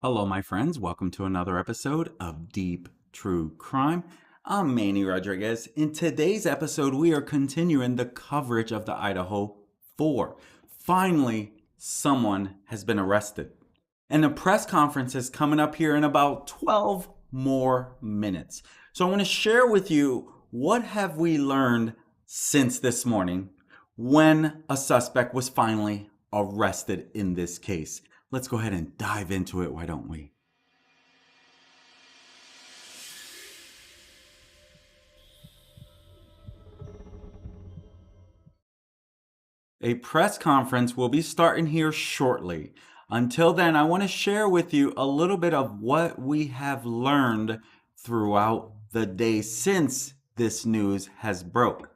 Hello, my friends. Welcome to another episode of Deep True Crime. I'm Manny Rodriguez. In today's episode, we are continuing the coverage of the Idaho 4. Finally, someone has been arrested. And the press conference is coming up here in about 12 more minutes. So I want to share with you what have we learned since this morning when a suspect was finally arrested in this case. Let's go ahead and dive into it, why don't we? A press conference will be starting here shortly. Until then, I want to share with you a little bit of what we have learned throughout the day since this news has broke.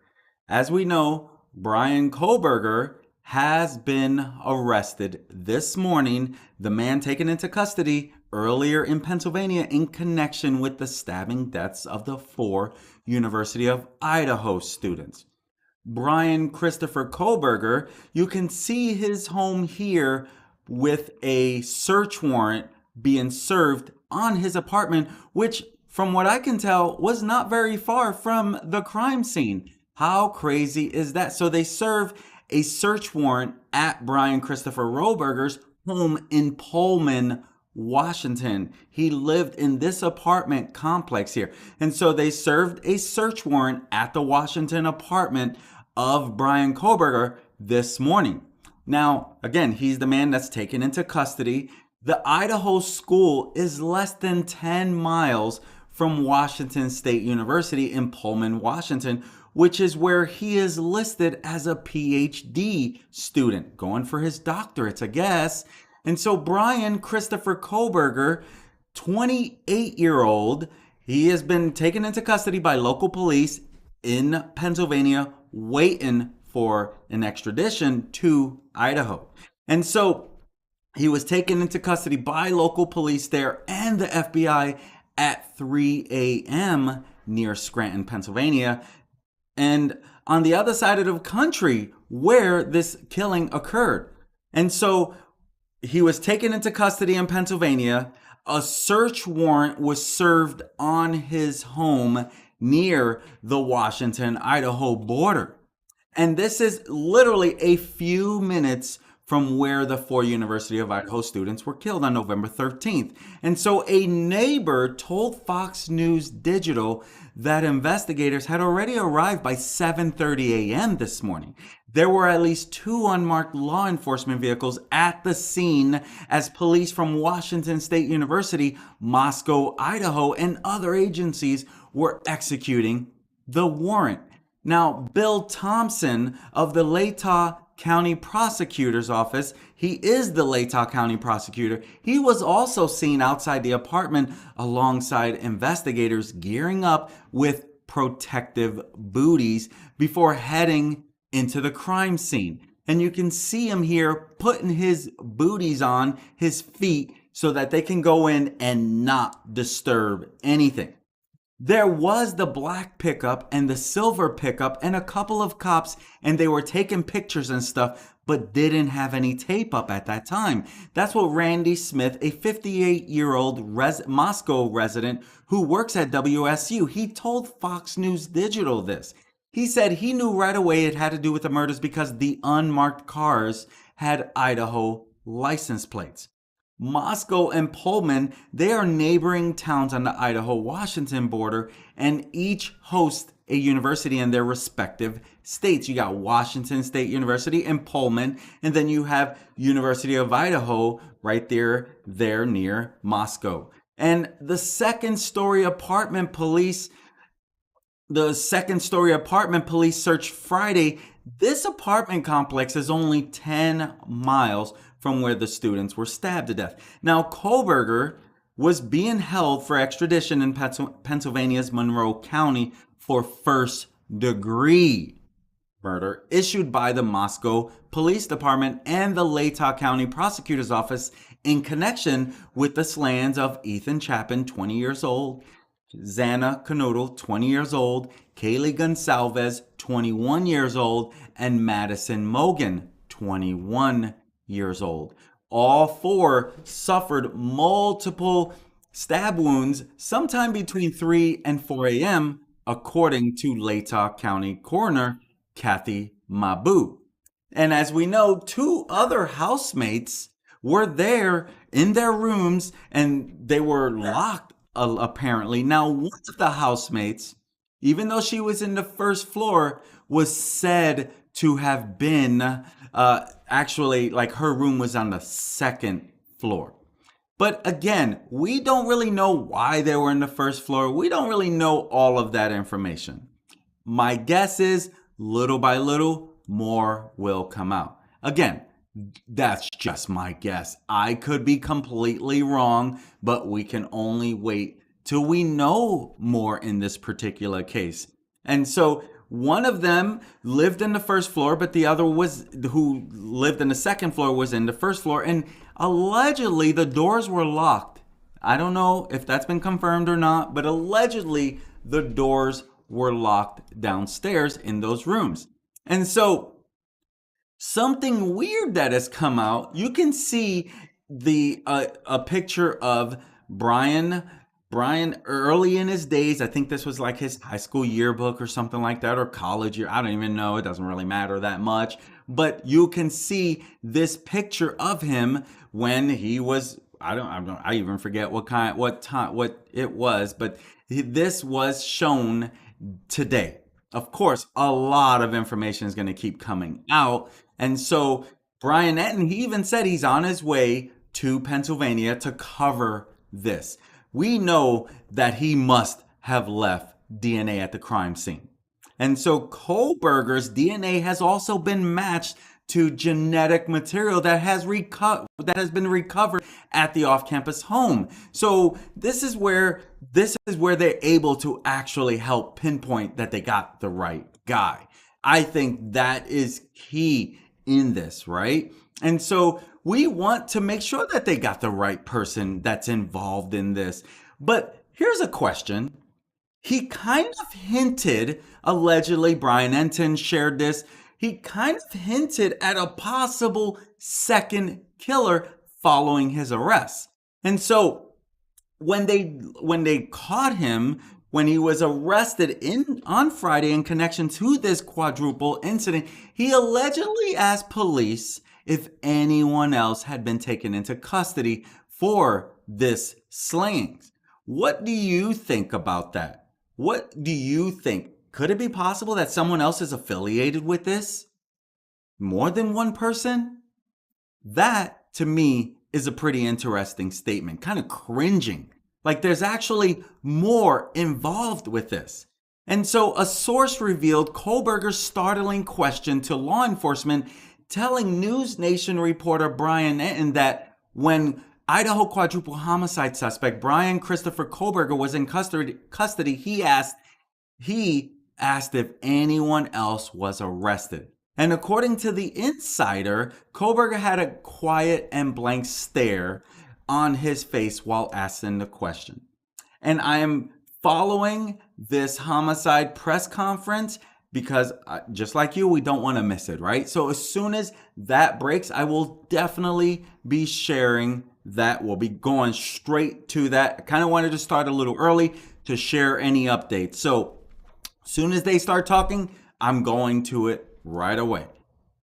As we know, Bryan Kohberger has been arrested this morning, the man taken into custody earlier in Pennsylvania in connection with the stabbing deaths of the 4 University of Idaho students. Bryan Christopher Kohberger, you can see his home here with a search warrant being served on his apartment, which from what I can tell was not very far from the crime scene. How crazy is that? So they serve a search warrant at Bryan Christopher Kohberger's home in Pullman, Washington. He lived in this apartment complex here. And so they served a search warrant at the Washington apartment of Bryan Kohberger this morning. Now, again, he's the man that's taken into custody. The Idaho school is less than 10 miles from Washington State University in Pullman, Washington, which is where he is listed as a PhD student, going for his doctorates, I guess. And so Bryan Christopher Kohberger, 28-year-old, he has been taken into custody by local police in Pennsylvania, waiting for an extradition to Idaho. And so he was taken into custody by local police there and the FBI at 3 a.m. near Scranton, Pennsylvania, and on the other side of the country where this killing occurred. And so he was taken into custody in Pennsylvania. A search warrant was served on his home near the Washington-Idaho border. And this is literally a few minutes from where the 4 University of Idaho students were killed on November 13th. And so a neighbor told Fox News Digital that investigators had already arrived by 7:30 a.m. this morning. There were at least 2 unmarked law enforcement vehicles at the scene as police from Washington State University, Moscow, Idaho, and other agencies were executing the warrant. Now, Bill Thompson of the Latah County Prosecutor's Office, he is the Latah County Prosecutor. He was also seen outside the apartment alongside investigators gearing up with protective booties before heading into the crime scene. And you can see him here putting his booties on his feet so that they can go in and not disturb anything. There was the black pickup and the silver pickup and a couple of cops, and they were taking pictures and stuff, but didn't have any tape up at that time. That's what Randy Smith, a 58-year-old Moscow resident who works at WSU, he told Fox News Digital this. He said he knew right away it had to do with the murders because the unmarked cars had Idaho license plates. Moscow and Pullman, they are neighboring towns on the Idaho-Washington border, and each host a university in their respective states. You got Washington State University and Pullman, and then you have University of Idaho right there near Moscow. And the second story apartment police searched Friday. This apartment complex is only 10 miles from where the students were stabbed to death. Now, Kohberger was being held for extradition in Pennsylvania's Monroe County for first-degree murder issued by the Moscow Police Department and the Latah County Prosecutor's Office in connection with the slayings of Ethan Chapin, 20 years old, Xana Kanoodle, 20 years old, Kaylee Gonsalves, 21 years old, and Madison Mogan, 21 years old. All four suffered multiple stab wounds sometime between 3 and 4 a.m., according to Latah County Coroner Kathy Mabu. And as we know, two other housemates were there in their rooms and they were locked, apparently. Now, one of the housemates, even though she was in the first floor, was said to have been actually, like, her room was on the second floor. But again, we don't really know why they were in the first floor. We don't really know all of that information. My guess is, little by little, more will come out. Again, that's just my guess. I could be completely wrong, but we can only wait till we know more in this particular case. And so one of them lived in the first floor, but the other who lived in the second floor was in the first floor. And allegedly the doors were locked. I don't know if that's been confirmed or not, but allegedly the doors were locked downstairs in those rooms. And so something weird that has come out, you can see a picture of Bryan early in his days. I think this was like his high school yearbook or something like that, or college year. I don't even know. It doesn't really matter that much. But you can see this picture of him when he was, I even forget what it was, but this was shown today. Of course, a lot of information is going to keep coming out. And so Bryan Etten, he even said he's on his way to Pennsylvania to cover this. We know that he must have left DNA at the crime scene. And so Kohberger's DNA has also been matched to genetic material that has been recovered at the off-campus home. So this is where they're able to actually help pinpoint that they got the right guy. I think that is key in this, right? And so we want to make sure that they got the right person that's involved in this. But here's a question. He kind of hinted, allegedly, Bryan Etten shared this, he kind of hinted at a possible second killer following his arrest. And so when they caught him, when he was arrested on Friday in connection to this quadruple incident, he allegedly asked police if anyone else had been taken into custody for this slaying. What do you think about that? What do you think? Could it be possible that someone else is affiliated with this? More than one person? That, to me, is a pretty interesting statement. Kind of cringing. Like there's actually more involved with this. And so a source revealed Kohberger's startling question to law enforcement, telling News Nation reporter Bryan Etten that when Idaho quadruple homicide suspect Bryan Christopher Kohberger was in custody, he asked if anyone else was arrested. And according to the insider, Kohberger had a quiet and blank stare on his face while asking the question. And I am following this homicide press conference because just like you, we don't want to miss it, right? So as soon as that breaks, I will definitely be sharing that. We'll be going straight to that. I kind of wanted to start a little early to share any updates. So as soon as they start talking, I'm going to it right away.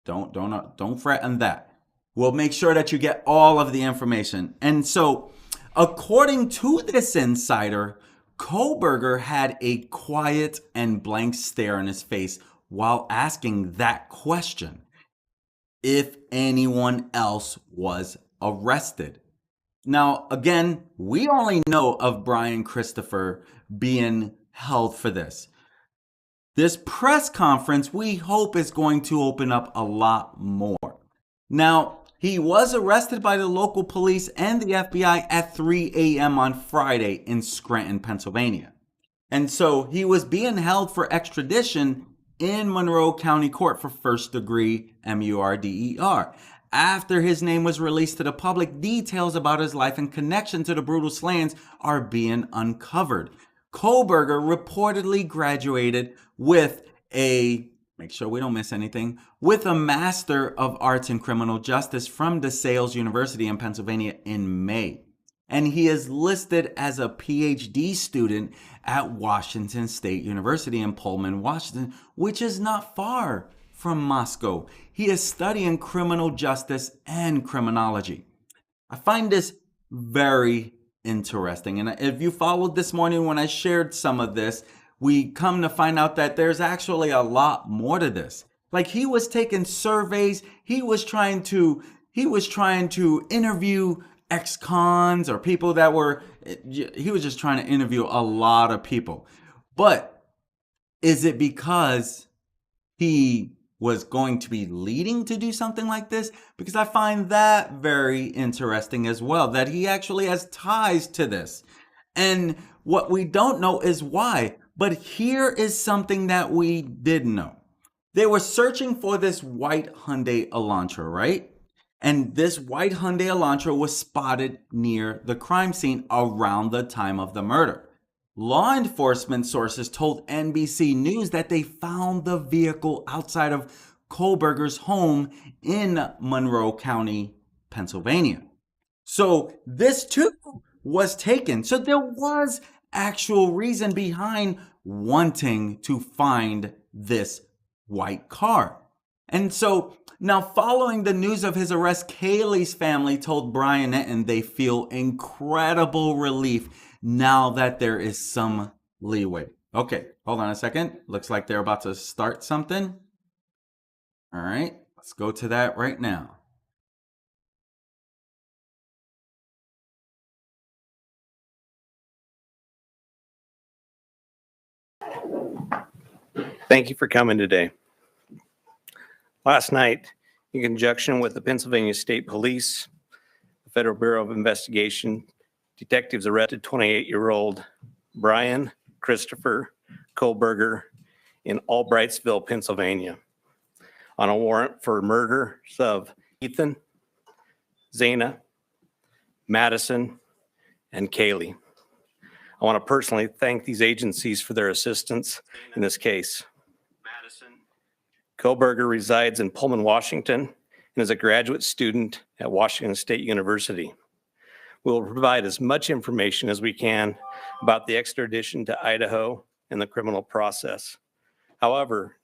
Don't fret on that. We'll make sure that you get all of the information. And so, according to this insider, Kohberger had a quiet and blank stare on his face while asking that question, if anyone else was arrested. Now, again, we only know of Bryan Christopher being held for this. This press conference, we hope, is going to open up a lot more. Now, he was arrested by the local police and the FBI at 3 a.m. on Friday in Scranton, Pennsylvania. And so he was being held for extradition in Monroe County Court for first-degree murder. After his name was released to the public, details about his life and connection to the brutal slayings are being uncovered. Kohberger reportedly graduated with a make sure we don't miss anything, with a Master of Arts in Criminal Justice from DeSales University in Pennsylvania in May. And he is listed as a PhD student at Washington State University in Pullman, Washington, which is not far from Moscow. He is studying criminal justice and criminology. I find this very interesting. And if you followed this morning when I shared some of this, we come to find out that there's actually a lot more to this. Like, he was taking surveys, he was trying to interview ex-cons or people that were, he was just trying to interview a lot of people. But is it because he was going to be leading to do something like this? Because I find that very interesting as well, that he actually has ties to this. And what we don't know is why. But here is something that we did know. They were searching for this white Hyundai Elantra, right? And this white Hyundai Elantra was spotted near the crime scene around the time of the murder. Law enforcement sources told NBC News that they found the vehicle outside of Kohberger's home in Monroe County, Pennsylvania. So this too was taken. So there was actual reason behind wanting to find this white car. And so now, following the news of his arrest, Kaylee's family told Bryan they feel incredible relief now that there is some leeway. Okay, hold on a second. Looks like they're about to start something. All right, let's go to that right now. Thank you for coming today. Last night, in conjunction with the Pennsylvania State Police, the Federal Bureau of Investigation, detectives arrested 28-year-old Bryan Christopher Kohberger in Albrightsville, Pennsylvania, on a warrant for murders of Ethan, Zana, Madison, and Kaylee. I want to personally thank these agencies for their assistance in this case. Kohberger resides in Pullman, Washington, and is a graduate student at Washington State University. We will provide as much information as we can about the extradition to Idaho and the criminal process. However,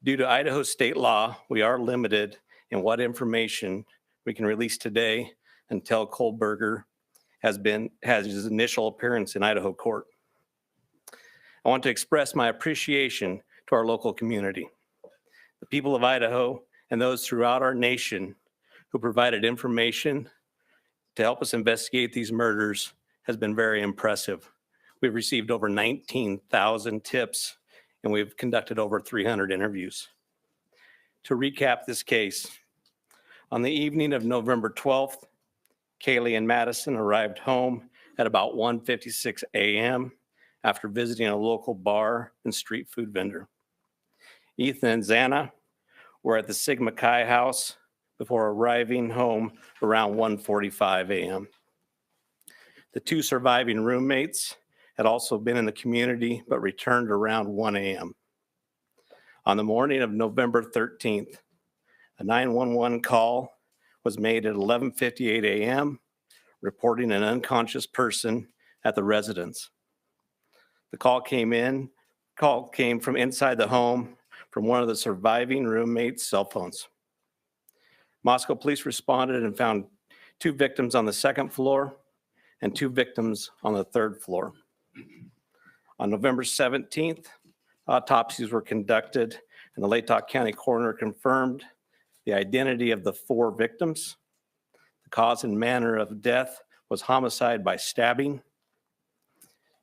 due to Idaho state law, we are limited in what information we can release today until Kohberger has his initial appearance in Idaho court. I want to express my appreciation to our local community, the people of Idaho, and those throughout our nation who provided information to help us investigate these murders has been very impressive. We've received over 19,000 tips, and we've conducted over 300 interviews. To recap this case, on the evening of November 12th, Kaylee and Madison arrived home at about 1:56 a.m. after visiting a local bar and street food vendor. Ethan and Zana were at the Sigma Chi house before arriving home around 1:45 a.m. The two surviving roommates had also been in the community but returned around 1 a.m. On the morning of November 13th, a 911 call was made at 11:58 a.m., reporting an unconscious person at the residence. The call came from inside the home from one of the surviving roommates' cell phones. Moscow police responded and found 2 victims on the 2nd floor and 2 victims on the 3rd floor. On November 17th, autopsies were conducted, and the Latah County coroner confirmed the identity of the 4 victims. The cause and manner of death was homicide by stabbing.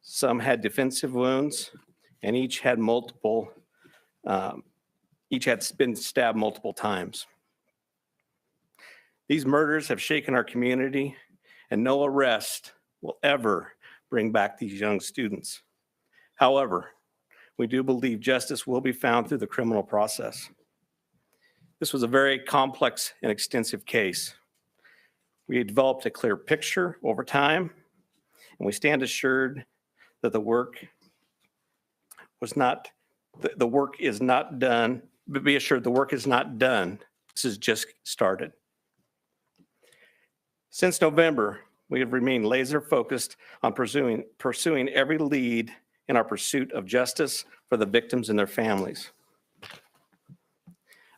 Some had defensive wounds, and each had been stabbed multiple times. These murders have shaken our community, and no arrest will ever bring back these young students. However, we do believe justice will be found through the criminal process. This was a very complex and extensive case. We had developed a clear picture over time, and we stand assured that the work is not done but be assured the work is not done. This has just started. Since November, we have remained laser focused on pursuing every lead in our pursuit of justice for the victims and their families.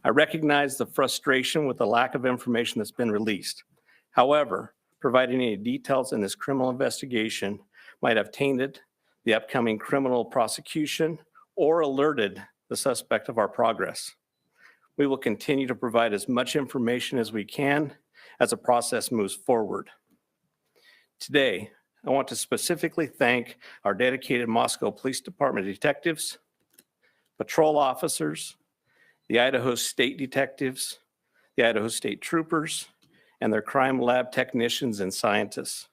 I recognize the frustration with the lack of information that's been released. However, providing any details in this criminal investigation might have tainted the upcoming criminal prosecution or alerted the suspect of our progress. We will continue to provide as much information as we can as the process moves forward. Today, I want to specifically thank our dedicated Moscow Police Department detectives, patrol officers, the Idaho State detectives, the Idaho State troopers, and their crime lab technicians and scientists,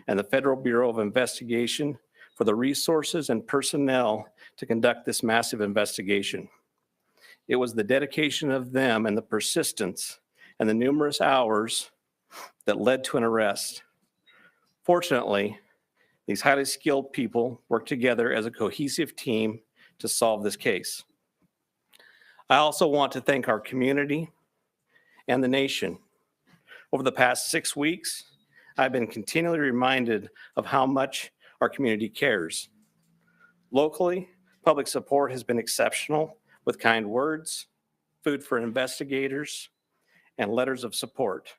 and the Federal Bureau of Investigation for the resources and personnel to conduct this massive investigation. It was the dedication of them and the persistence and the numerous hours that led to an arrest. Fortunately, these highly skilled people worked together as a cohesive team to solve this case. I also want to thank our community and the nation. Over the past 6 weeks, I've been continually reminded of how much our community cares. Locally, public support has been exceptional with kind words, food for investigators, and letters of support.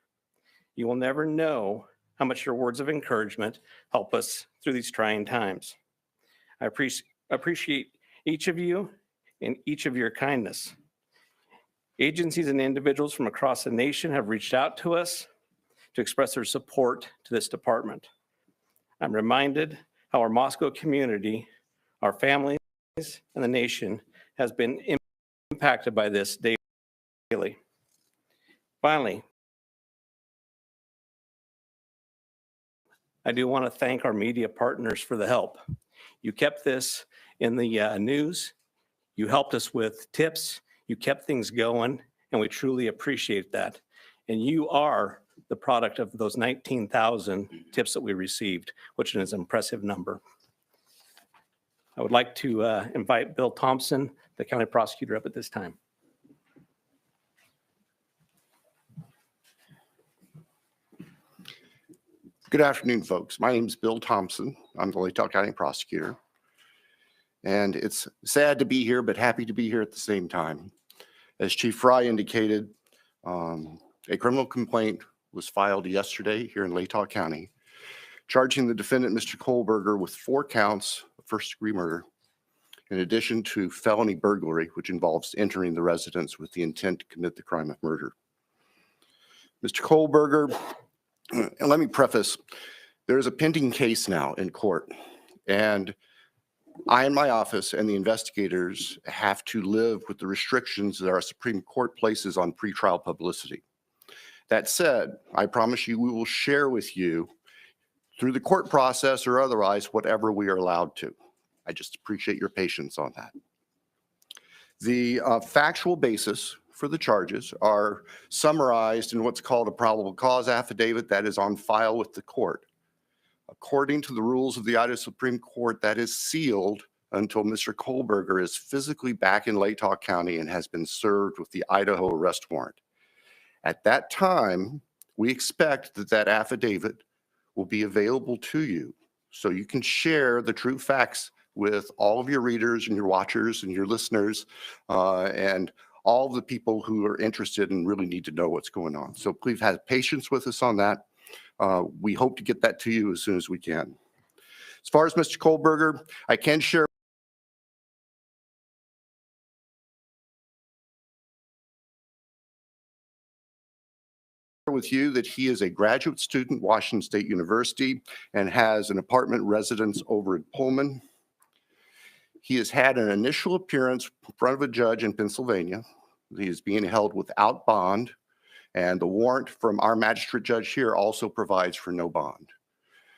You will never know how much your words of encouragement help us through these trying times. I appreciate each of you and each of your kindness. Agencies and individuals from across the nation have reached out to us to express their support to this department. I'm reminded how our Moscow community, our families, and the nation has been impacted by this daily. Finally, I do want to thank our media partners for the help. You kept this in the news. You helped us with tips. You kept things going, and we truly appreciate that. And you are the product of those 19,000 tips that we received, which is an impressive number. I would like to invite Bill Thompson, the county prosecutor, up at this time. Good afternoon, folks. My name is Bill Thompson. I'm the Latah County prosecutor. And it's sad to be here, but happy to be here at the same time. As Chief Fry indicated, a criminal complaint was filed yesterday here in Latah County, charging the defendant, Mr. Kohberger, with 4 counts of first-degree murder, in addition to felony burglary, which involves entering the residence with the intent to commit the crime of murder. Mr. Kohberger, and let me preface, there is a pending case now in court, and I and my office and the investigators have to live with the restrictions that our Supreme Court places on pretrial publicity. That said, I promise you we will share with you through the court process or otherwise whatever we are allowed to. I just appreciate your patience on that. The factual basis for the charges are summarized in what's called a probable cause affidavit that is on file with the court. According to the rules of the Idaho Supreme Court, that is sealed until Mr. Kohberger is physically back in Latah County and has been served with the Idaho arrest warrant. At that time, we expect that that affidavit will be available to you so you can share the true facts with all of your readers and your watchers and your listeners and all of the people who are interested and really need to know what's going on. So please have patience with us on that. We hope to get that to you as soon as we can. As far as Mr. Kohberger, I can share with you that he is a graduate student at Washington State University and has an apartment residence over at Pullman. He has had an initial appearance in front of a judge in Pennsylvania. He is being held without bond, and the warrant from our magistrate judge here also provides for no bond.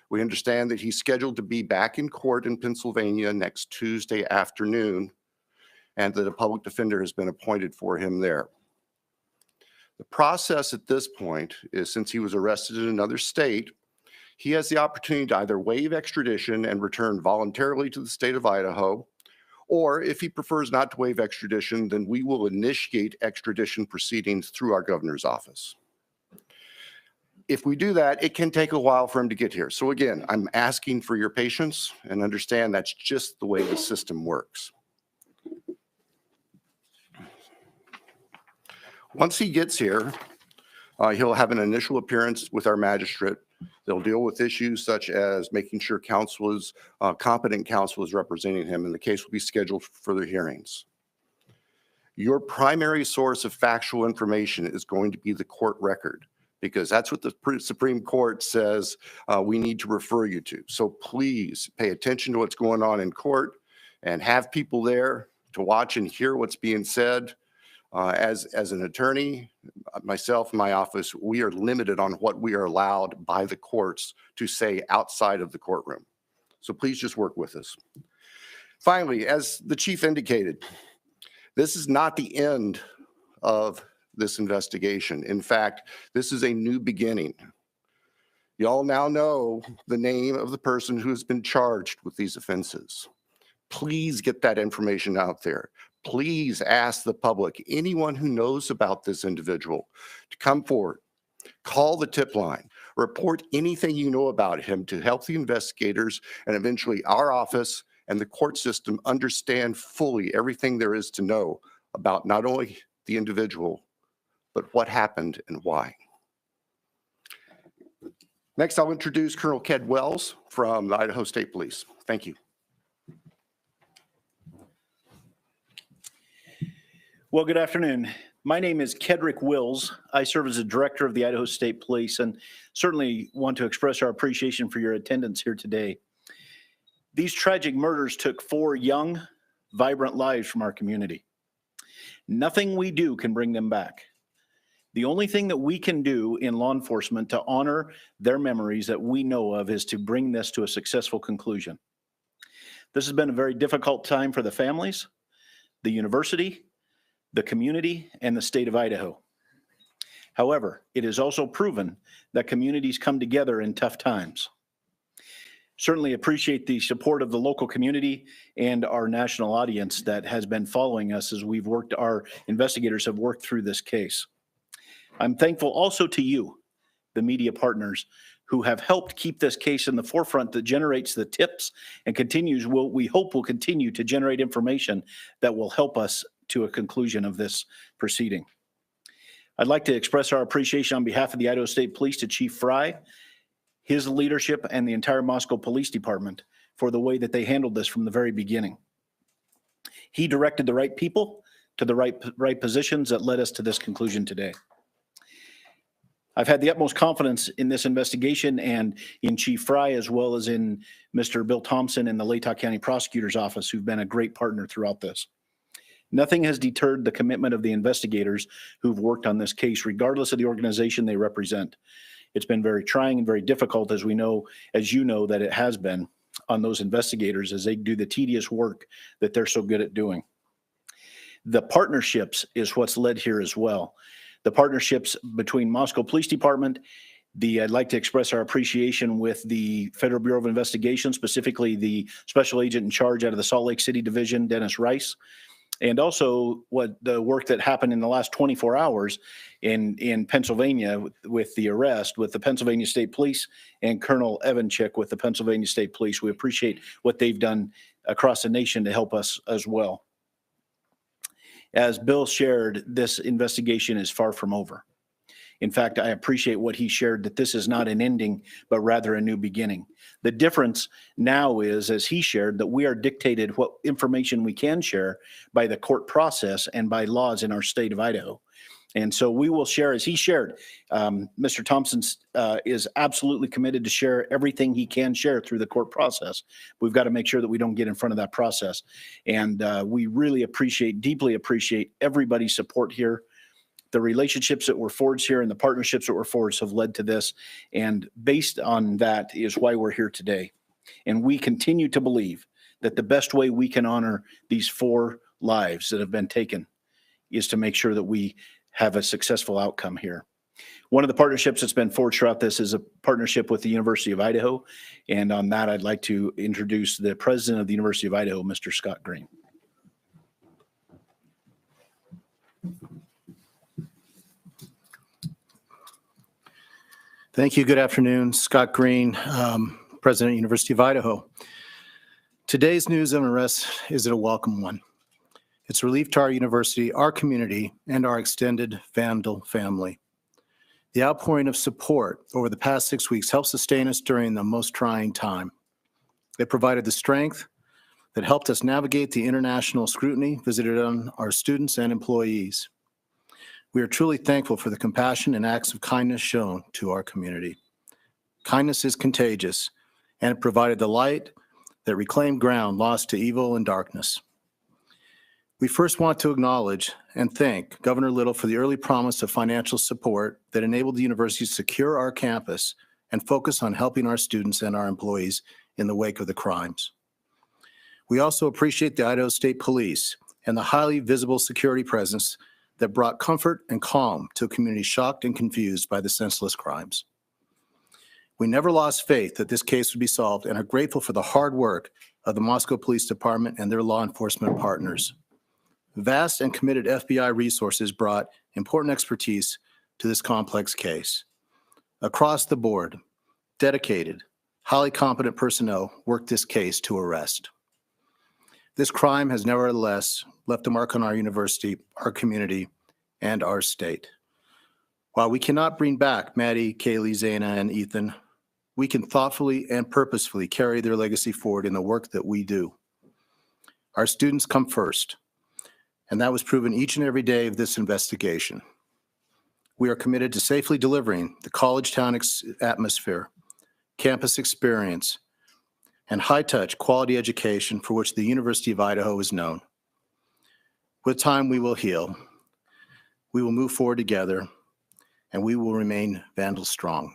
We understand that he's scheduled to be back in court in Pennsylvania next Tuesday afternoon, and that a public defender has been appointed for him there. The process at this point is, since he was arrested in another state, he has the opportunity to either waive extradition and return voluntarily to the state of Idaho, Or if he prefers not to waive extradition, then we will initiate extradition proceedings through our governor's office. If we do that, it can take a while for him to get here. So again, I'm asking for your patience and understand that's just the way the system works. Once he gets here, he'll have an initial appearance with our magistrate. They'll deal with issues such as making sure competent counsel is representing him, and the case will be scheduled for further hearings. Your primary source of factual information is going to be the court record, because that's what the Supreme Court says we need to refer you to. So please pay attention to what's going on in court and have people there to watch and hear what's being said. As an attorney, myself and my office, we are limited on what we are allowed by the courts to say outside of the courtroom. So please just work with us. Finally, as the chief indicated, this is not the end of this investigation. In fact, this is a new beginning. Y'all now know the name of the person who has been charged with these offenses. Please get that information out there. Please ask the public, anyone who knows about this individual, to come forward, call the tip line, report anything you know about him to help the investigators and eventually our office and the court system understand fully everything there is to know about not only the individual, but what happened and why. Next, I'll introduce Colonel Ked Wells from the Idaho State Police. Thank you. Well, good afternoon. My name is Kedrick Wills. I serve as the director of the Idaho State Police and certainly want to express our appreciation for your attendance here today. These tragic murders took 4 young, vibrant lives from our community. Nothing we do can bring them back. The only thing that we can do in law enforcement to honor their memories that we know of is to bring this to a successful conclusion. This has been a very difficult time for the families, the university, the community, and the state of Idaho. However, it is also proven that communities come together in tough times. Certainly appreciate the support of the local community and our national audience that has been following us as our investigators have worked through this case. I'm thankful also to you, the media partners, who have helped keep this case in the forefront that generates the tips and we hope will continue to generate information that will help us to a conclusion of this proceeding. I'd like to express our appreciation on behalf of the Idaho State Police to Chief Fry, his leadership, and the entire Moscow Police Department for the way that they handled this from the very beginning. He directed the right people to the right positions that led us to this conclusion today. I've had the utmost confidence in this investigation and in Chief Fry, as well as in Mr. Bill Thompson and the Latah County Prosecutor's Office, who've been a great partner throughout this. Nothing has deterred the commitment of the investigators who've worked on this case, regardless of the organization they represent. It's been very trying and very difficult, as you know, that it has been on those investigators as they do the tedious work that they're so good at doing. The partnerships is what's led here as well. The partnerships between Moscow Police Department, I'd like to express our appreciation with the Federal Bureau of Investigation, specifically the special agent in charge out of the Salt Lake City Division, Dennis Rice, and also the work that happened in the last 24 hours in Pennsylvania with the arrest with the Pennsylvania State Police and Colonel Evanchik with the Pennsylvania State Police. We appreciate what they've done across the nation to help us as well. As Bill shared, this investigation is far from over. In fact, I appreciate what he shared, that this is not an ending, but rather a new beginning. The difference now is, as he shared, that we are dictated what information we can share by the court process and by laws in our state of Idaho. And so we will share, as he shared, Mr. Thompson is absolutely committed to share everything he can share through the court process. We've got to make sure that we don't get in front of that process. And we really deeply appreciate everybody's support here. The relationships that were forged here and the partnerships that were forged have led to this. And based on that is why we're here today. And we continue to believe that the best way we can honor these 4 lives that have been taken is to make sure that we have a successful outcome here. One of the partnerships that's been forged throughout this is a partnership with the University of Idaho. And on that, I'd like to introduce the president of the University of Idaho, Mr. Scott Green. Thank you. Good afternoon. Scott Green, President, University of Idaho. Today's news of arrest is a welcome one. It's relief to our university, our community, and our extended Vandal family. The outpouring of support over the past 6 weeks helped sustain us during the most trying time. It provided the strength that helped us navigate the international scrutiny visited on our students and employees. We are truly thankful for the compassion and acts of kindness shown to our community. Kindness is contagious, and it provided the light that reclaimed ground lost to evil and darkness. We first want to acknowledge and thank Governor Little for the early promise of financial support that enabled the university to secure our campus and focus on helping our students and our employees in the wake of the crimes. We also appreciate the Idaho State Police and the highly visible security presence that brought comfort and calm to a community shocked and confused by the senseless crimes. We never lost faith that this case would be solved and are grateful for the hard work of the Moscow Police Department and their law enforcement partners. Vast and committed FBI resources brought important expertise to this complex case. Across the board, dedicated, highly competent personnel worked this case to arrest. This crime has nevertheless left a mark on our university, our community, and our state. While we cannot bring back Maddie, Kaylee, Zana, and Ethan, we can thoughtfully and purposefully carry their legacy forward in the work that we do. Our students come first, and that was proven each and every day of this investigation. We are committed to safely delivering the college town atmosphere, campus experience, and high-touch quality education for which the University of Idaho is known. With time, we will heal. We will move forward together, and we will remain Vandal strong.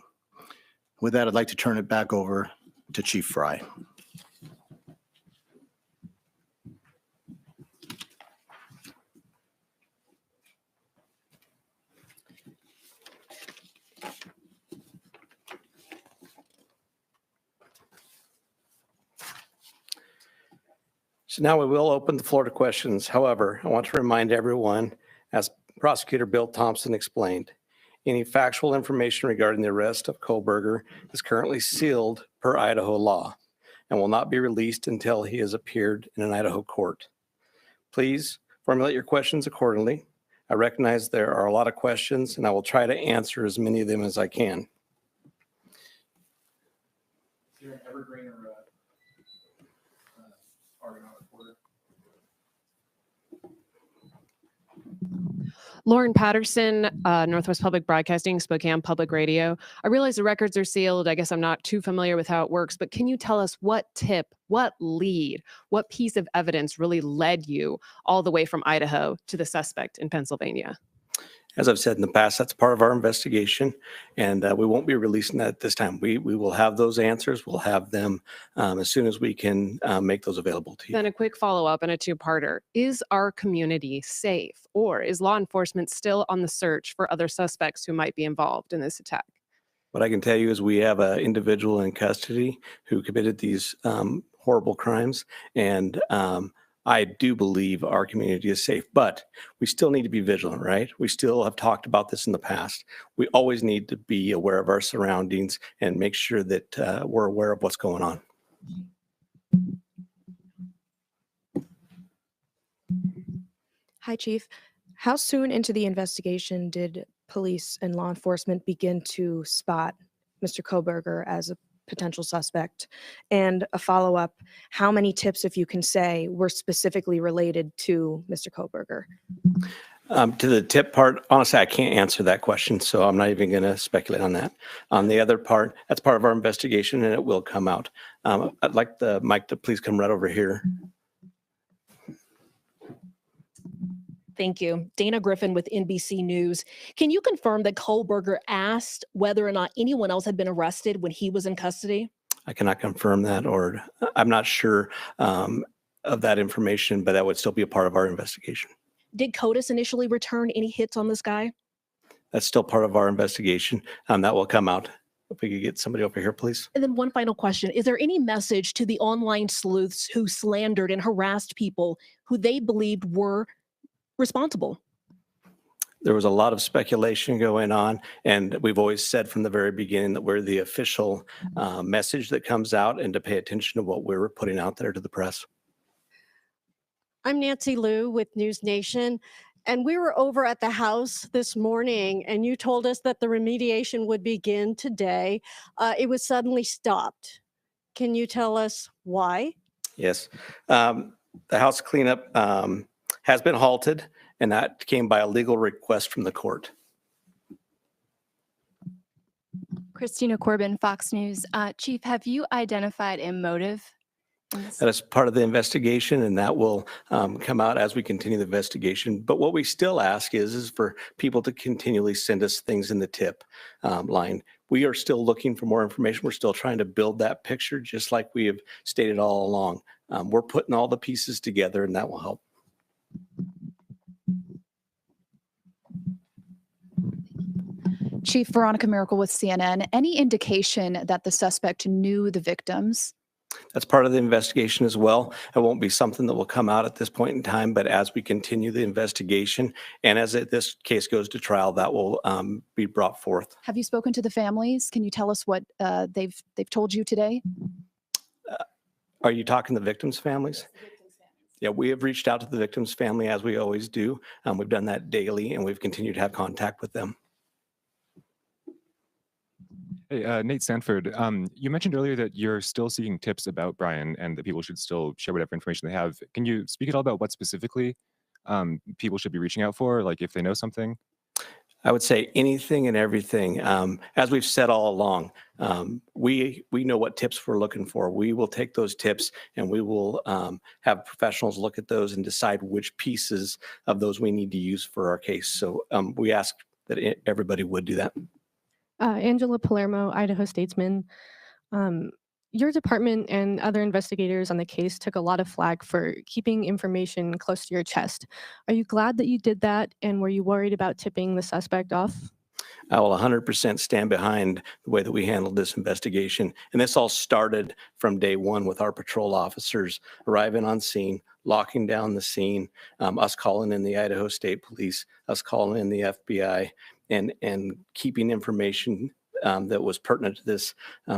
With that, I'd like to turn it back over to Chief Fry. So now we will open the floor to questions. However, I want to remind everyone, as Prosecutor Bill Thompson explained, any factual information regarding the arrest of Kohberger is currently sealed per Idaho law and will not be released until he has appeared in an Idaho court. Please formulate your questions accordingly. I recognize there are a lot of questions, and I will try to answer as many of them as I can. Is there an evergreen or Argonaut reporter? Lauren Patterson, Northwest Public Broadcasting, Spokane Public Radio. I realize the records are sealed. I guess I'm not too familiar with how it works, but can you tell us what tip, what lead, what piece of evidence really led you all the way from Idaho to the suspect in Pennsylvania? As I've said in the past, that's part of our investigation, and we won't be releasing that at this time. We will have those answers. We'll have them as soon as we can make those available to you. Then a quick follow-up and a two-parter. Is our community safe, or is law enforcement still on the search for other suspects who might be involved in this attack? What I can tell you is we have an individual in custody who committed these horrible crimes, and I do believe our community is safe, but we still need to be vigilant, right? We still have talked about this in the past. We always need to be aware of our surroundings and make sure that we're aware of what's going on. Hi, Chief. How soon into the investigation did police and law enforcement begin to spot Mr. Kohberger as a potential suspect? And a follow-up, how many tips, if you can say, were specifically related to Mr. Kohberger? To the tip part, honestly, I can't answer that question, so I'm not even going to speculate on that. On the other part, that's part of our investigation, and it will come out. I'd like the mic to please come right over here. Thank you. Dana Griffin with NBC News. Can you confirm that Kohberger asked whether or not anyone else had been arrested when he was in custody? I cannot confirm that, or I'm not sure of that information, but that would still be a part of our investigation. Did CODIS initially return any hits on this guy? That's still part of our investigation. That will come out. If we could get somebody over here, please. And then one final question. Is there any message to the online sleuths who slandered and harassed people who they believed were responsible? There was a lot of speculation going on, and we've always said from the very beginning that we're the official message that comes out, and to pay attention to what we're putting out there to the press. I'm Nancy Liu with News Nation, and we were over at the house this morning, and you told us that the remediation would begin today. It was suddenly stopped. Can you tell us why? Yes. The house cleanup has been halted, and that came by a legal request from the court. Christina Corbin, Fox News. Chief, have you identified a motive? That is part of the investigation, and that will come out as we continue the investigation. But what we still ask is for people to continually send us things in the tip line. We are still looking for more information. We're still trying to build that picture, just like we have stated all along. We're putting all the pieces together, and that will help. Chief Veronica Miracle with CNN. Any indication that the suspect knew the victims? That's part of the investigation as well. It won't be something that will come out at this point in time, but as we continue the investigation and as this case goes to trial, that will be brought forth. Have you spoken to the families? Can you tell us what they've told you today? Are you talking the victims' families? Yeah, we have reached out to the victim's family as we always do. We've done that daily, and we've continued to have contact with them. Hey, Nate Sanford, you mentioned earlier that you're still seeking tips about Bryan and that people should still share whatever information they have. Can you speak at all about what specifically people should be reaching out for, like if they know something? I would say anything and everything. As we've said all along, we know what tips we're looking for. We will take those tips and we will have professionals look at those and decide which pieces of those we need to use for our case. So we ask that everybody would do that. Angela Palermo, Idaho Statesman. Your department and other investigators on the case took a lot of flack for keeping information close to your chest. Are you glad that you did that, and were you worried about tipping the suspect off? I will 100% stand behind the way that we handled this investigation. And this all started from day one with our patrol officers arriving on scene, locking down the scene, us calling in the Idaho State Police, us calling in the FBI, and keeping information that was pertinent to this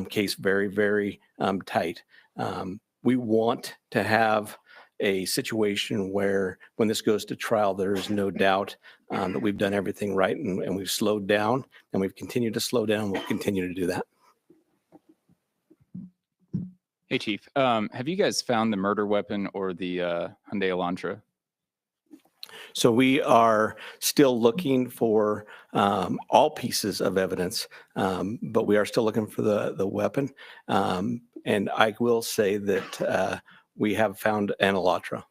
case very, very tight. We want to have a situation where when this goes to trial, there is no doubt that we've done everything right and we've slowed down and we've continued to slow down. We'll continue to do that. Hey, Chief. Have you guys found the murder weapon or the Hyundai Elantra? So we are still looking for all pieces of evidence, but we are still looking for the weapon. And I will say that we have found an Elantra.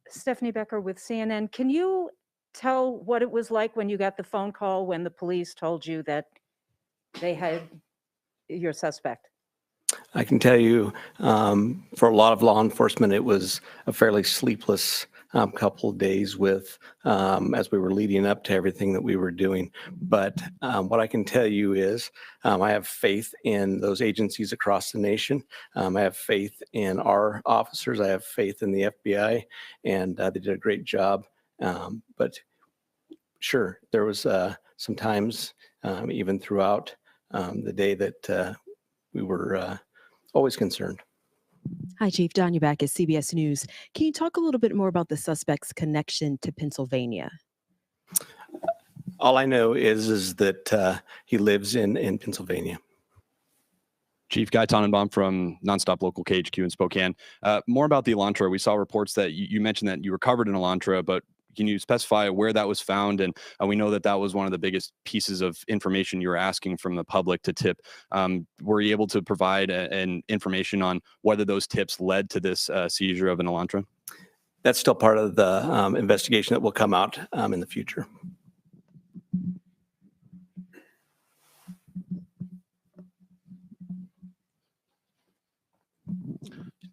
Stephanie Becker with CNN. Can you tell what it was like when you got the phone call when the police told you that they had your suspect? I can tell you for a lot of law enforcement, it was a fairly sleepless couple of days with as we were leading up to everything that we were doing. But what I can tell you is I have faith in those agencies across the nation. I have faith in our officers. I have faith in the FBI, and they did a great job. But sure, there was some times even throughout the day that we were always concerned. Hi, Chief. Don Back at CBS News. Can you talk a little bit more about the suspect's connection to Pennsylvania? All I know is that he lives in Pennsylvania. Chief Guy Tannenbaum from Nonstop Local KHQ in Spokane. More about the Elantra. We saw reports that you mentioned that you recovered an Elantra, but can you specify where that was found? And we know that that was one of the biggest pieces of information you were asking from the public to tip. Were you able to provide an information on whether those tips led to this seizure of an Elantra? That's still part of the investigation that will come out in the future.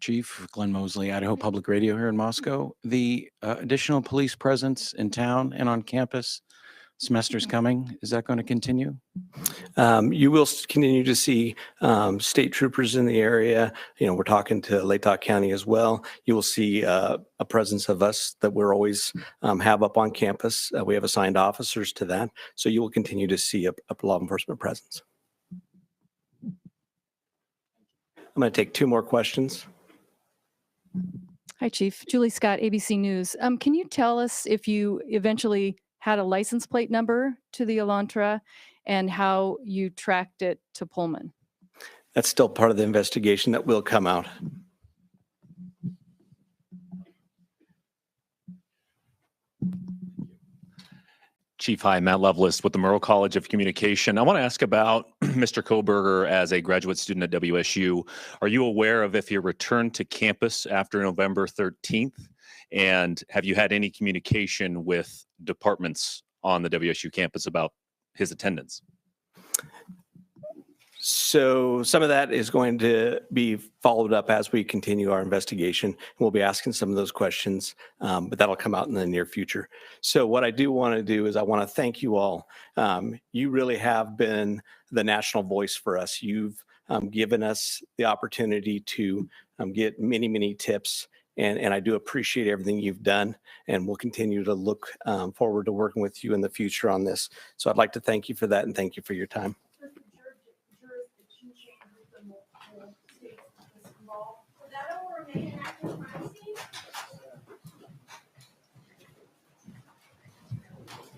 Chief Glenn Mosley, Idaho Public Radio here in Moscow. The additional police presence in town and on campus semesters coming. Is that going to continue? You will continue to see state troopers in the area. You know, we're talking to Latah County as well. You will see a presence of us that we're always have up on campus. We have assigned officers to that. So you will continue to see a law enforcement presence. I'm going to take 2 more questions. Hi, Chief. Julie Scott, ABC News. Can you tell us if you eventually had a license plate number to the Elantra and how you tracked it to Pullman? That's still part of the investigation that will come out. Chief, hi, Matt Lovelace with the Monroe College of Communication. I want to ask about Mr. Kohberger as a graduate student at WSU. Are you aware of if he returned to campus after November 13th? And have you had any communication with departments on the WSU campus about his attendance? So some of that is going to be followed up as we continue our investigation. We'll be asking some of those questions, but that'll come out in the near future. So what I do want to do is I want to thank you all. You really have been the national voice for us. You've given us the opportunity to get many, many tips. And I do appreciate everything you've done, and we'll continue to look forward to working with you in the future on this. So I'd like to thank you for that, and thank you for your time.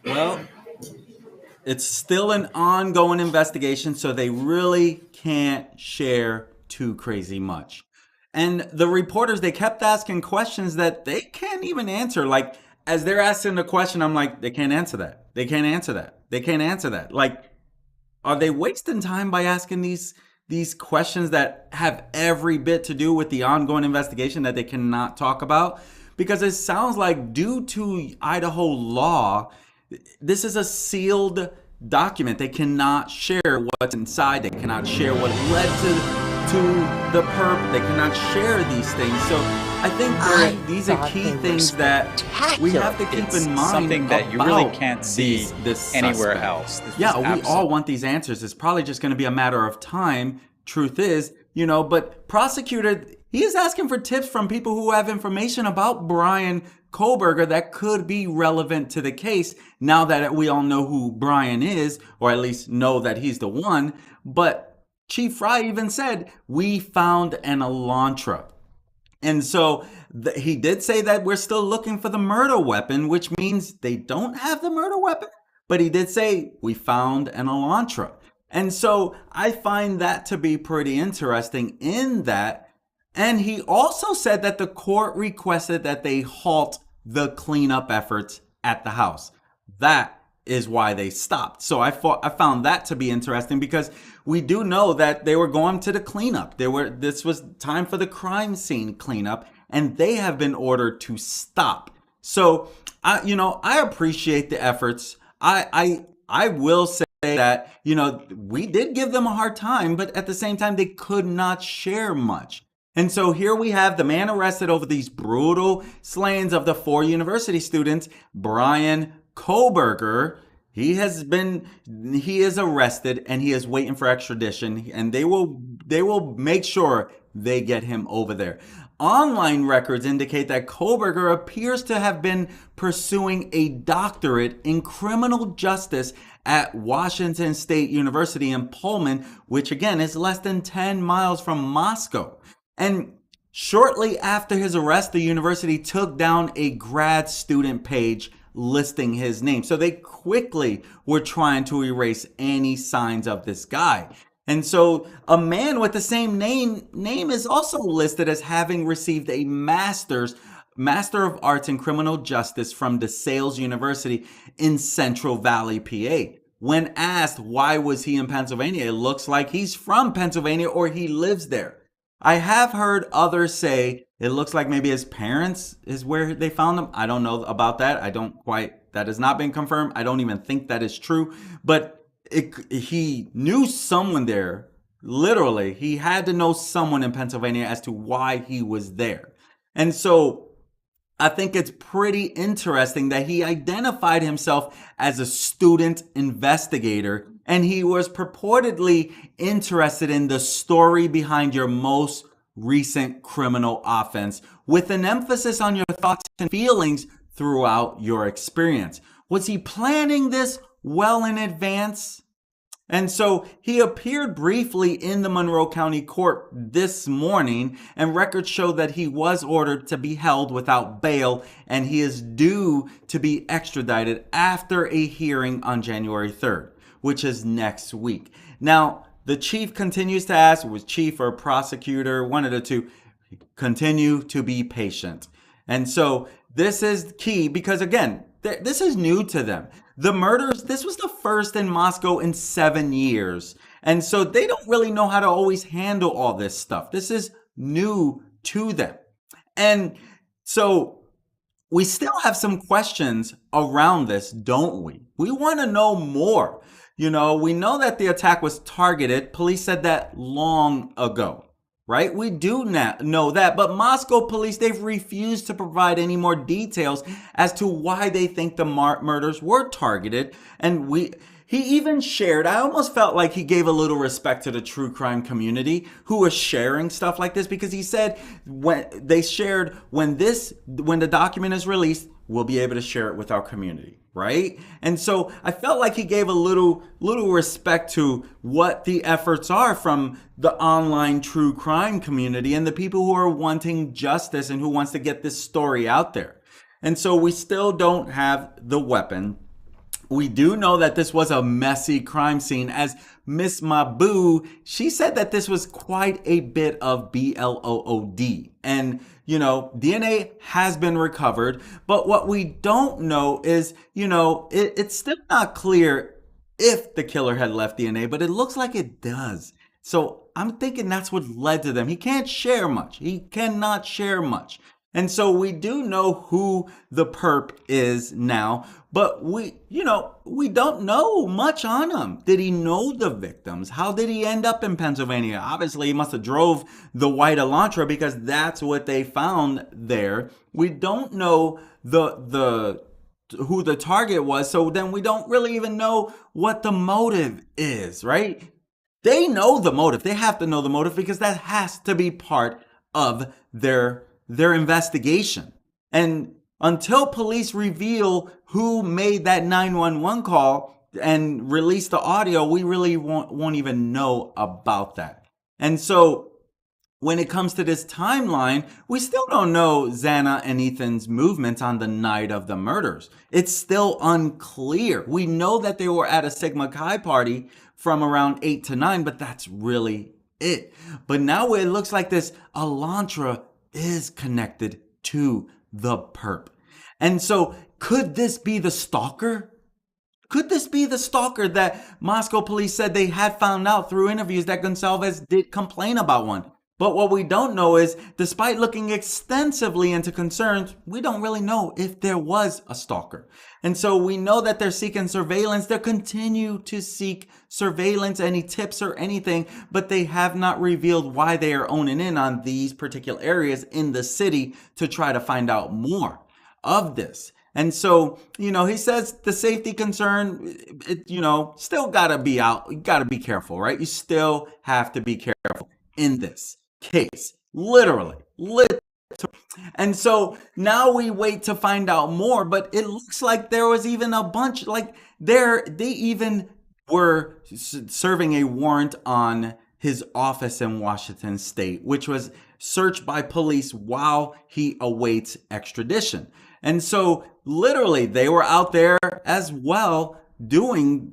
Well, it's still an ongoing investigation, so they really can't share too crazy much. And the reporters, they kept asking questions that they can't even answer. Like, as they're asking the question, I'm like, they can't answer that. They can't answer that. They can't answer that. Like, are they wasting time by asking these questions that have every bit to do with the ongoing investigation that they cannot talk about? Because it sounds like, due to Idaho law, this is a sealed document. They cannot share what's inside. They cannot share what led to the perp. They cannot share these things. So I think these are key things that we have to keep in mind. Something that you really can't see this anywhere suspect. else. This Yeah, is we all want these answers. It's probably just going to be a matter of time. Truth is, but prosecutor, he is asking for tips from people who have information about Bryan Kohberger that could be relevant to the case, now that we all know who Bryan is, or at least know that he's the one. But Chief Fry even said, we found an Elantra. And so he did say that we're still looking for the murder weapon, which means they don't have the murder weapon. But he did say, we found an Elantra. And so I find that to be pretty interesting in that. And he also said that the court requested that they halt the cleanup efforts at the house. That is why they stopped. So I found that to be interesting, because we do know that they were going to the cleanup. This was time for the crime scene cleanup, and they have been ordered to stop. So I appreciate the efforts. I will say that, we did give them a hard time, but at the same time, they could not share much. And so here we have the man arrested over these brutal slayings of the 4 university students, Bryan Kohberger. He is arrested, and he is waiting for extradition, and they will make sure they get him over there. Online records indicate that Kohberger appears to have been pursuing a doctorate in criminal justice at Washington State University in Pullman, which again is less than 10 miles from Moscow. And shortly after his arrest, the university took down a grad student page listing his name. So they quickly were trying to erase any signs of this guy. And so a man with the same name is also listed as having received a Master of Arts in Criminal Justice from DeSales University in Central Valley, PA. When asked why was he in Pennsylvania, it looks like he's from Pennsylvania or he lives there. I have heard others say it looks like maybe his parents is where they found him. I don't know about that. That has not been confirmed. I don't even think that is true. But he knew someone there. Literally, he had to know someone in Pennsylvania as to why he was there. And so I think it's pretty interesting that he identified himself as a student investigator, and he was purportedly interested in the story behind your most recent criminal offense, with an emphasis on your thoughts and feelings throughout your experience. Was he planning this well in advance? And so he appeared briefly in the Monroe County Court this morning, and records show that he was ordered to be held without bail, and he is due to be extradited after a hearing on January 3rd, which is next week. Now, the chief continues to ask, was chief or prosecutor, one of the two, continue to be patient. And so this is key because, again, this is new to them. The murders, this was the first in Moscow in 7 years. And so they don't really know how to always handle all this stuff. This is new to them. And so we still have some questions around this, don't we? We want to know more. You know, we know that the attack was targeted. Police said that long ago, right? We do know that, but Moscow police, they've refused to provide any more details as to why they think the murders were targeted. And he even shared, I almost felt like he gave a little respect to the true crime community who was sharing stuff like this, because he said when the document is released, we'll be able to share it with our community, right? And so I felt like he gave a little respect to what the efforts are from the online true crime community and the people who are wanting justice and who wants to get this story out there. And so we still don't have the weapon. We do know that this was a messy crime scene, as Miss Mabu, she said that this was quite a bit of BLOOD. And, you know, DNA has been recovered, but what we don't know is, you know, it's still not clear if the killer had left DNA, but it looks like it does. So I'm thinking that's what led to them. He can't share much. He cannot share much. And so we do know who the perp is now, but we don't know much on him. Did he know the victims? How did he end up in Pennsylvania? Obviously, he must have drove the white Elantra because that's what they found there. We don't know who the target was, so then we don't really even know what the motive is, right? They know the motive. They have to know the motive because that has to be part of their investigation. And until police reveal who made that 911 call and release the audio, we really won't even know about that. And so when it comes to this timeline, we still don't know Xana and Ethan's movements on the night of the murders. It's still unclear. We know that they were at a Sigma Chi party from around 8 to 9, but that's really it. But now it looks like this Elantra is connected to the perp. And so could this be the stalker? Could this be the stalker that Moscow police said they had found out through interviews that Gonsalves did complain about one? But what we don't know is, despite looking extensively into concerns, we don't really know if there was a stalker. And so we know that they're seeking surveillance. They'll continue to seek surveillance, any tips or anything, but they have not revealed why they are owning in on these particular areas in the city to try to find out more of this. And so, you know, he says the safety concern, still gotta be out. You gotta be careful, right? You still have to be careful in this case, literally. And so now we wait to find out more, but it looks like there was even a bunch, like they even were serving a warrant on his office in Washington State, which was searched by police while he awaits extradition. And so literally they were out there as well doing,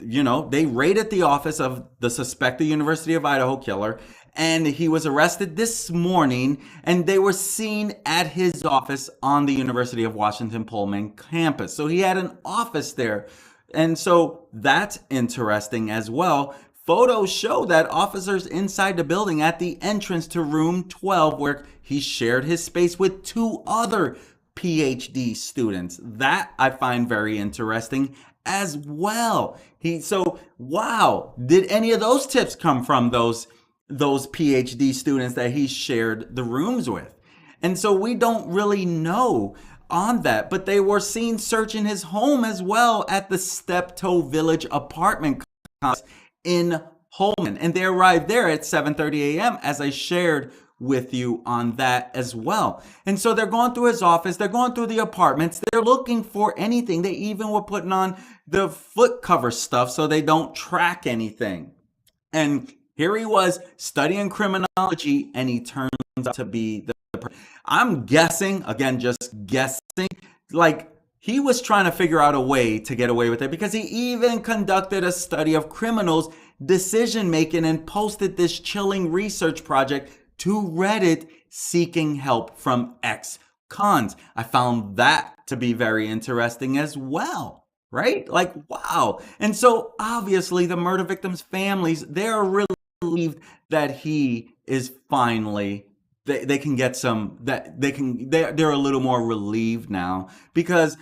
they raided the office of the suspected University of Idaho killer, and he was arrested this morning, and they were seen at his office on the University of Washington Pullman campus. So he had an office there. And so that's interesting as well. Photos show that officers inside the building at the entrance to room 12, where he shared his space with 2 other PhD students. That I find very interesting as well. Wow, did any of those tips come from those PhD students that he shared the rooms with? And so we don't really know on that, but they were seen searching his home as well at the Steptoe Village apartment complex in Holman. And they arrived there at 7:30 a.m. as I shared with you on that as well. And so they're going through his office, they're going through the apartments, they're looking for anything. They even were putting on the foot cover stuff so they don't track anything. And here he was studying criminology, and he turns out to be I'm guessing, again, just guessing, like he was trying to figure out a way to get away with it, because he even conducted a study of criminals' decision making and posted this chilling research project to Reddit seeking help from ex-cons. I found that to be very interesting as well, right? Like, wow. And so obviously the murder victims' families, they're really relieved that he is finally, they can get some, that they're a little more relieved now, because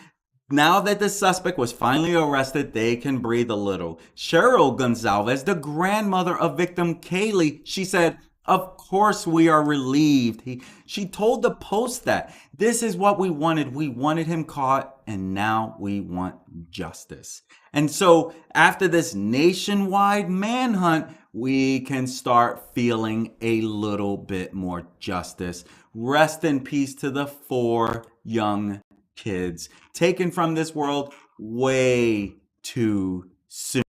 now that the suspect was finally arrested, they can breathe a little. Cheryl Gonzalez, the grandmother of victim Kaylee, she said, "Of course we are relieved." She told the Post that this is what we wanted. We wanted him caught, and now we want justice. And so after this nationwide manhunt, we can start feeling a little bit more justice. Rest in peace to the 4 young kids taken from this world way too soon.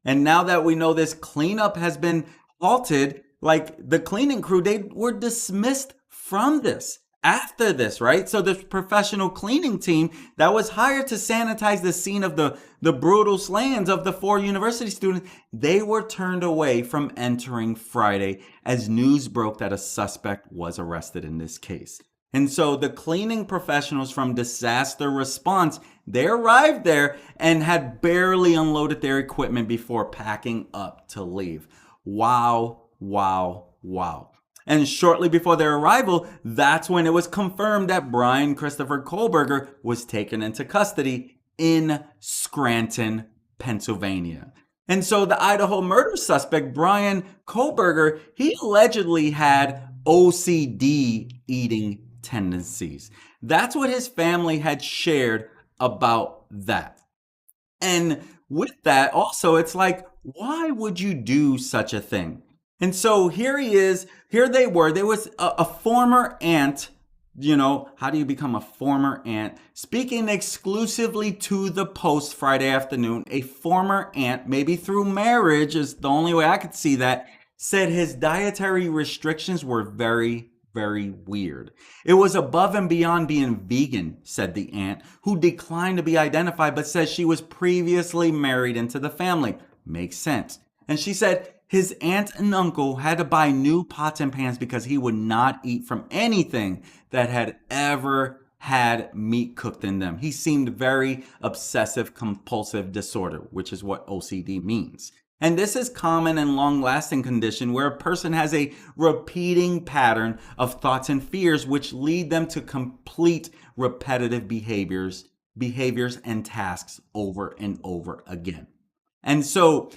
And now that we know this cleanup has been halted, like the cleaning crew, they were dismissed from this after this, right? So this professional cleaning team that was hired to sanitize the scene of the brutal slayings of the 4 university students, they were turned away from entering Friday as news broke that a suspect was arrested in this case. And so the cleaning professionals from disaster response, they arrived there and had barely unloaded their equipment before packing up to leave. Wow, wow, wow. And shortly before their arrival, that's when it was confirmed that Bryan Christopher Kohberger was taken into custody in Scranton, Pennsylvania. And so the Idaho murder suspect, Bryan Kohberger, he allegedly had OCD eating tendencies. That's what his family had shared about that. And with that, also, it's like, why would you do such a thing? And so here he is, here they were. There was a former aunt, you know, how do you become a former aunt? Speaking exclusively to the Post Friday afternoon, a former aunt, maybe through marriage is the only way I could see that, said his dietary restrictions were very, very weird. It was above and beyond being vegan, said the aunt, who declined to be identified but says she was previously married into the family. Makes sense. And she said his aunt and uncle had to buy new pots and pans because he would not eat from anything that had ever had meat cooked in them. He seemed very obsessive compulsive disorder, which is what OCD means. And this is common and long-lasting condition where a person has a repeating pattern of thoughts and fears which lead them to complete repetitive behaviors and tasks over and over again. And so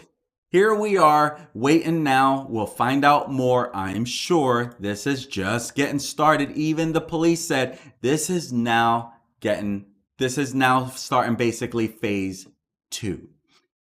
here we are waiting now. We'll find out more. I'm sure this is just getting started. Even the police said this is now starting basically phase 2.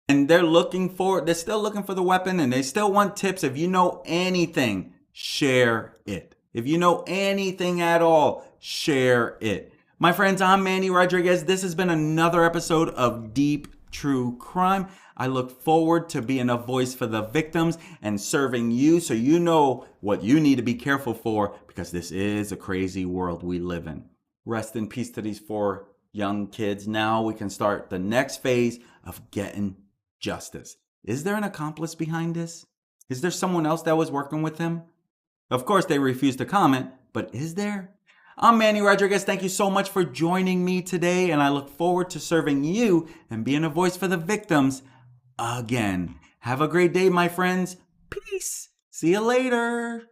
And they're still looking for the weapon, and they still want tips. If you know anything, share it. If you know anything at all, share it. My friends, I'm Manny Rodriguez. This has been another episode of Deep True Crime. I look forward to being a voice for the victims and serving you so you know what you need to be careful for, because this is a crazy world we live in. Rest in peace to these 4 young kids. Now we can start the next phase of getting justice. Is there an accomplice behind this? Is there someone else that was working with him? Of course, they refuse to comment, but is there? I'm Manny Rodriguez. Thank you so much for joining me today, and I look forward to serving you and being a voice for the victims again. Have a great day, my friends. Peace. See you later.